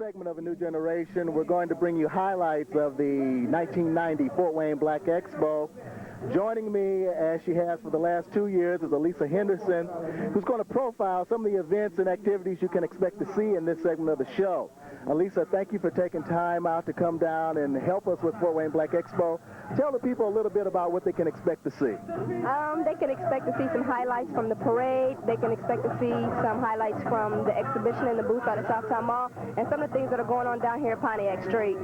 segment of A New Generation, we're going to bring you highlights of the 1990 Fort Wayne Black Expo. Joining me, as she has for the last 2 years, is Elisa Henderson, who's going to profile some of the events and activities you can expect to see in this segment of the show. Elisa, thank you for taking time out to come down and help us with Fort Wayne Black Expo. Tell the people a little bit about what they can expect to see. They can expect to see some highlights from the parade. They can expect to see some highlights from the exhibition in the booth at the Southtown Mall, and some of the things that are going on down here at Pontiac Street.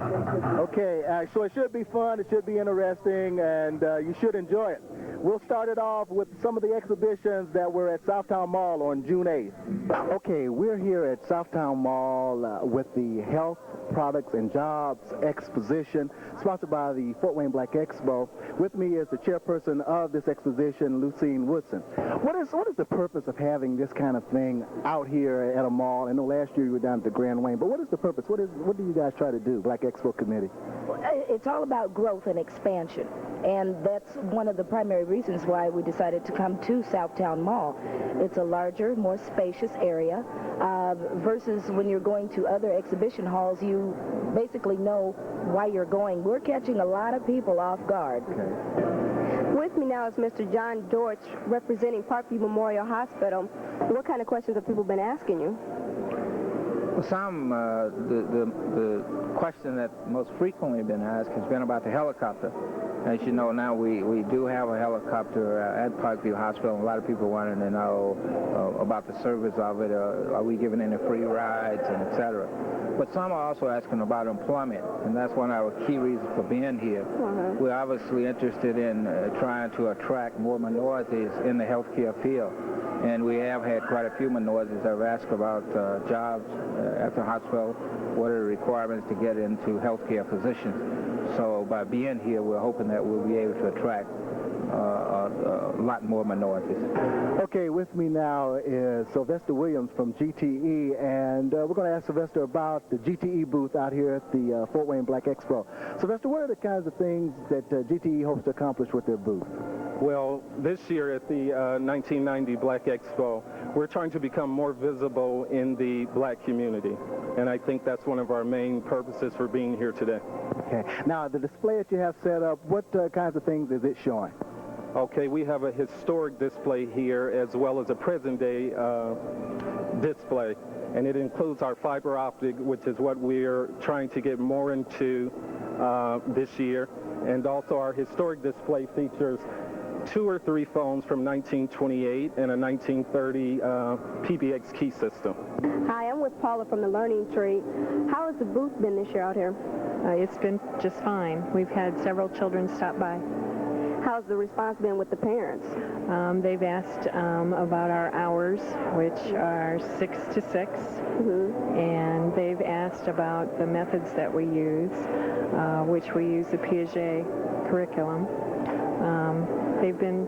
Okay, so it should be fun, it should be interesting, and you should enjoy it. We'll start it off with some of the exhibitions that were at Southtown Mall on June 8th. Okay, we're here at Southtown Mall with the Health, Products, and Jobs Exposition, sponsored by the Fort Wayne Black Expo. With me is the chairperson of this exposition, Lucine Woodson. What is the purpose of having this kind of thing out here at a mall? I know last year you were down at the Grand Wayne, but what is the purpose? What do you guys try to do, Black Expo Committee? It's all about growth and expansion, and that's one of the primary reasons why we decided to come to Southtown Mall. It's a larger, more spacious area versus when you're going to other exhibition halls, you basically know why you're going. We're catching a lot of people off guard. Okay. With me now is Mr. John Dortch, representing Parkview Memorial Hospital. What kind of questions have people been asking you? Well, the question that most frequently been asked has been about the helicopter. As you know now, we do have a helicopter at Parkview Hospital. A lot of people wanted to know about the service of it. Are we giving any free rides, and etc. But some are also asking about employment, and that's one of our key reasons for being here. We're obviously interested in trying to attract more minorities in the healthcare field. And we have had quite a few minorities that have asked about jobs at the hospital, what are the requirements to get into healthcare positions. So by being here, we're hoping that we'll be able to attract a lot more minorities. Okay, with me now is Sylvester Williams from GTE, and we're going to ask Sylvester about the GTE booth out here at the Fort Wayne Black Expo. Sylvester, what are the kinds of things that GTE hopes to accomplish with their booth? Well, this year at the 1990 Black Expo, we're trying to become more visible in the black community, and I think that's one of our main purposes for being here today. Okay. Now, the display that you have set up, what kinds of things is it showing? Okay, we have a historic display here as well as a present-day display, and it includes our fiber optic, which is what we're trying to get more into this year, and also our historic display features 2 or 3 phones from 1928 and a 1930 PBX key system. Hi, I'm with Paula from the Learning Tree. How has the booth been this year out here? It's been just fine. We've had several children stop by. How's the response been with the parents? They've asked about our hours, which are 6 to 6, and they've asked about the methods that we use, which we use the Piaget curriculum. They've been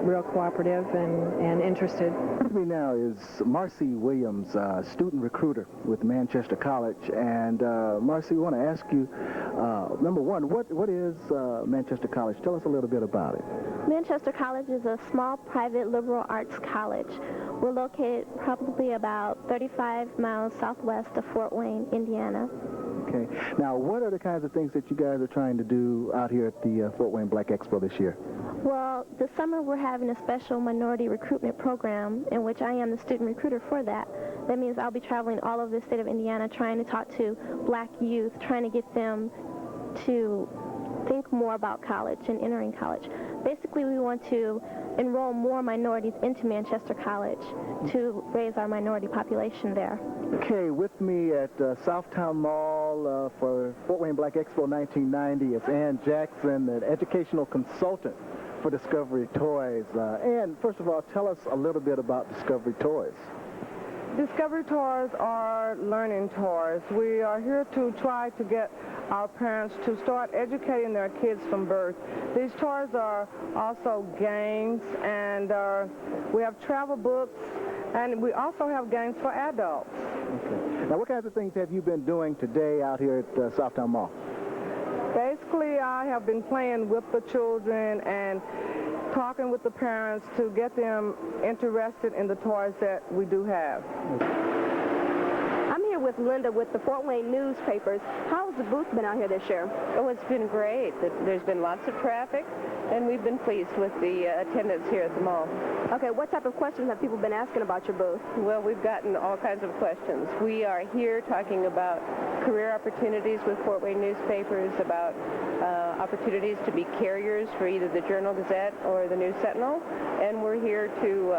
real cooperative and interested. With me now is Marcy Williams, student recruiter with Manchester College. And Marcy, we want to ask you, number one, what is Manchester College? Tell us a little bit about it. Manchester College is a small private liberal arts college. We're located probably about 35 miles southwest of Fort Wayne, Indiana. Okay. Now, what are the kinds of things that you guys are trying to do out here at the Fort Wayne Black Expo this year? Well, this summer we're having a special minority recruitment program in which I am the student recruiter for that. That means I'll be traveling all over the state of Indiana trying to talk to black youth, trying to get them to think more about college and entering college. Basically, we want to enroll more minorities into Manchester College to raise our minority population there. Okay, with me at Southtown Mall for Fort Wayne Black Expo 1990 is Ann Jackson, an educational consultant for Discovery Toys. Ann, first of all, tell us a little bit about Discovery Toys. Discovery Toys are learning toys. We are here to try to get our parents to start educating their kids from birth. These toys are also games, and we have travel books, and we also have games for adults. Okay. Now, what kinds of things have you been doing today out here at Southtown Mall? Basically, I have been playing with the children and talking with the parents to get them interested in the toys that we do have. I'm here with Linda with the Fort Wayne newspapers. How's the booth been out here this year? Oh, it's been great. There's been lots of traffic, and we've been pleased with the attendance here at the mall. Okay, what type of questions have people been asking about your booth? Well, we've gotten all kinds of questions. We are here talking about career opportunities with Fort Wayne newspapers, about opportunities to be carriers for either the Journal-Gazette or the News Sentinel, and we're here to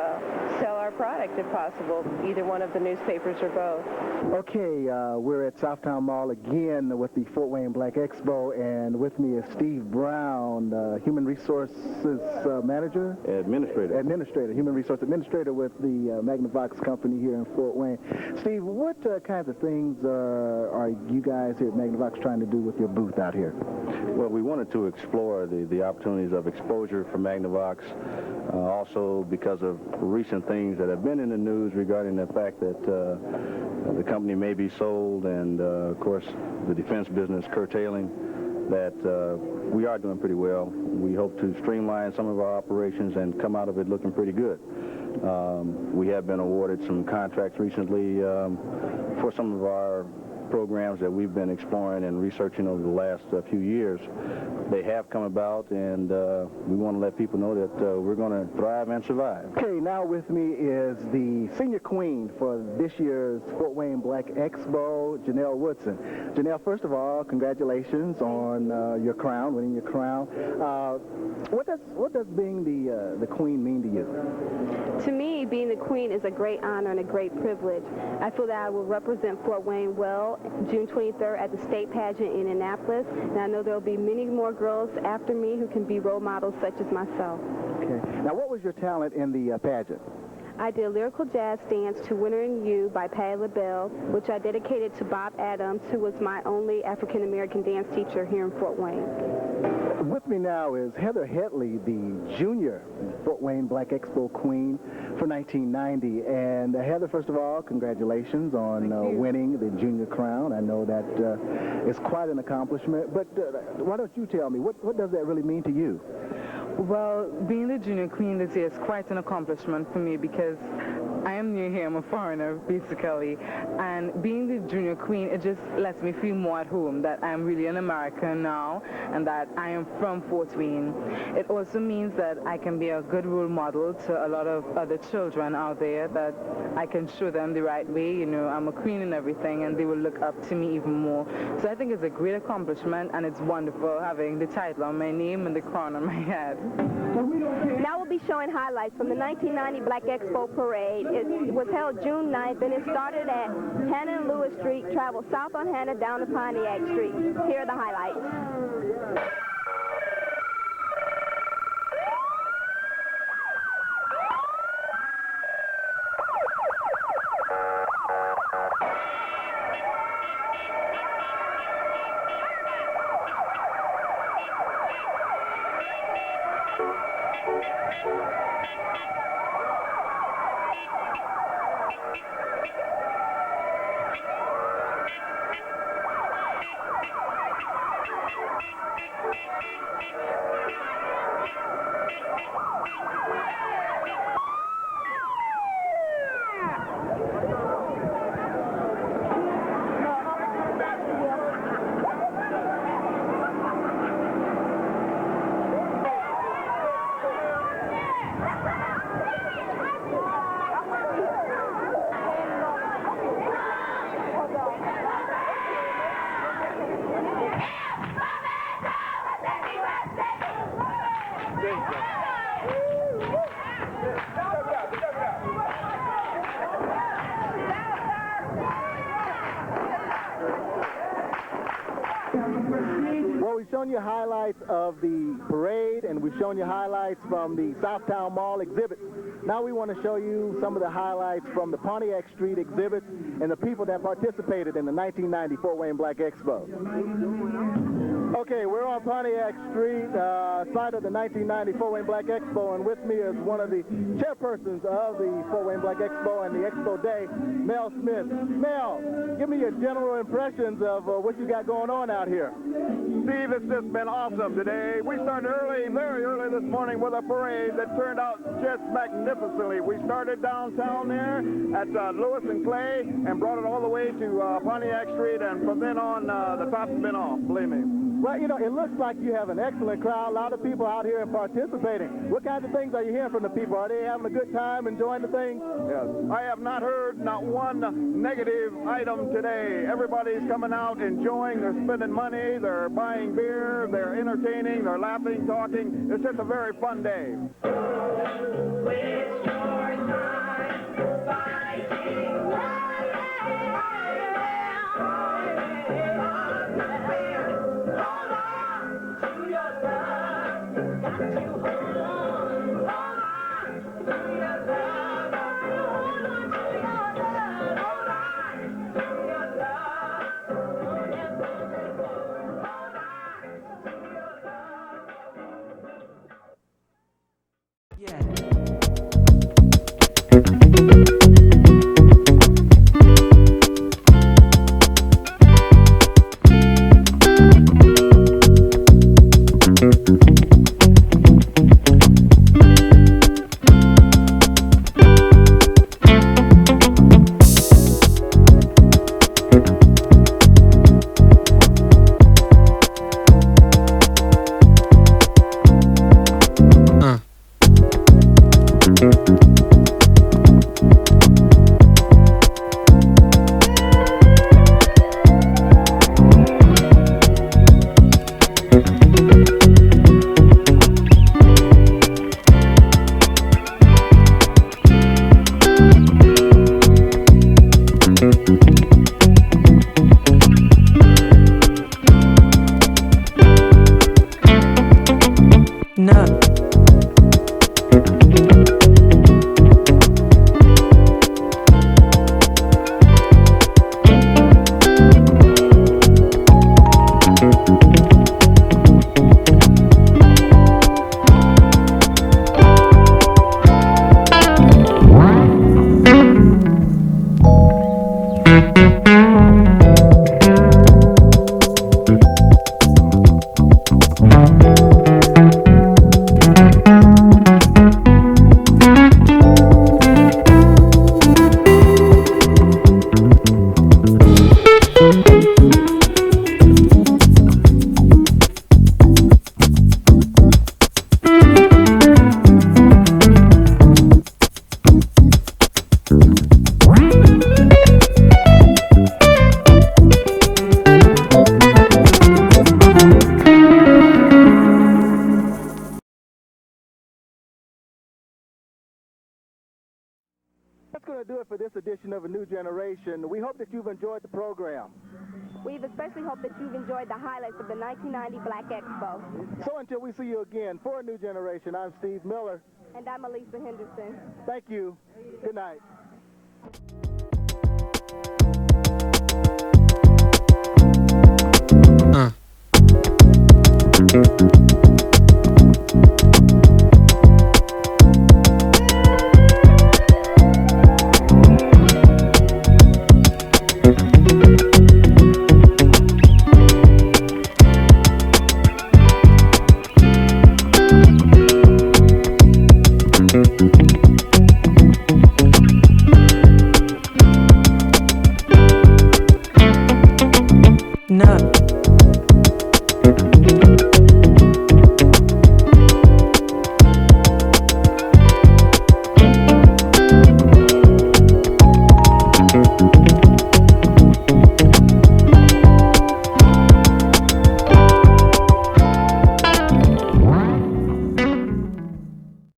sell our product if possible, either one of the newspapers or both. Okay, we're at Southtown Mall again with the Fort Wayne Black Expo, and with me is Steve Brown, Human Resources Manager? Administrator, Human Resource Administrator with the Magnavox Company here in Fort Wayne. Steve, what kinds of things are you guys here at Magnavox trying to do with your booth out here? Well, we wanted to explore the opportunities of exposure for Magnavox, also because of recent things that have been in the news regarding the fact that the company may be sold, and of course the defense business curtailing, that we are doing pretty well. We hope to streamline some of our operations and come out of it looking pretty good. We have been awarded some contracts recently for some of our programs that we've been exploring and researching over the last few years. They have come about, and we want to let people know that we're going to thrive and survive. Okay, now with me is the senior queen for this year's Fort Wayne Black Expo, Janelle Woodson. Janelle, first of all, congratulations on your crown, winning your crown. What does being the queen mean to you? To me, being the queen is a great honor and a great privilege. I feel that I will represent Fort Wayne well June 23rd at the state pageant in Annapolis, and I know there will be many more girls after me who can be role models such as myself. Okay. Now, what was your talent in the pageant? I did a lyrical jazz dance to Winter and You by Patti LaBelle, which I dedicated to Bob Adams, who was my only African-American dance teacher here in Fort Wayne. With me now is Heather Headley, the junior Fort Wayne Black Expo queen for 1990. And Heather, first of all, congratulations on winning the junior crown. I know that is quite an accomplishment. But why don't you tell me, what does that really mean to you? Well, being the junior queen this year is quite an accomplishment for me because I am new here. I'm a foreigner, basically. And being the junior queen, it just lets me feel more at home, that I'm really an American now and that I am from Fort Wayne. It also means that I can be a good role model to a lot of other children out there, that I can show them the right way. You know, I'm a queen and everything, and they will look up to me even more. So I think it's a great accomplishment, and it's wonderful having the title on my name and the crown on my head. Now we'll be showing highlights from the 1990 Black Expo Parade. It was held June 9th, and it started at Hannah and Lewis Street, traveled south on Hannah down to Pontiac Street. Here are the highlights. Well, we've shown you highlights of the parade, and we've shown you highlights from the Southtown Mall exhibit. Now we want to show you some of the highlights from the Pontiac Street exhibit and the people that participated in the 1990 Fort Wayne Black Expo. Okay, we're on Pontiac Street, site of the 1990 Fort Wayne Black Expo, and with me is one of the chairpersons of the Fort Wayne Black Expo and the Expo Day, Mel Smith. Mel, give me your general impressions of what you got going on out here. Steve, it's just been awesome today. We started early, very early this morning with a parade that turned out just magnificently. We started downtown there at Lewis and Clay and brought it all the way to Pontiac Street, and from then on, the top's been off, believe me. Well, you know, it looks like you have an excellent crowd, a lot of people out here and participating. What kinds of things are you hearing from the people? Are they having a good time, enjoying the thing? Yes. I have not heard not one negative item today. Everybody's coming out, enjoying, they're spending money, they're buying beer, they're entertaining, they're laughing, talking. It's just a very fun day. That's going to do it for this edition of A New Generation. We hope that you've enjoyed the program. We've especially hoped that you've enjoyed the highlights of the 1990 Black Expo. So until we see you again for A New Generation, I'm Steve Miller. And I'm Elisa Henderson. Thank you. Good night. No.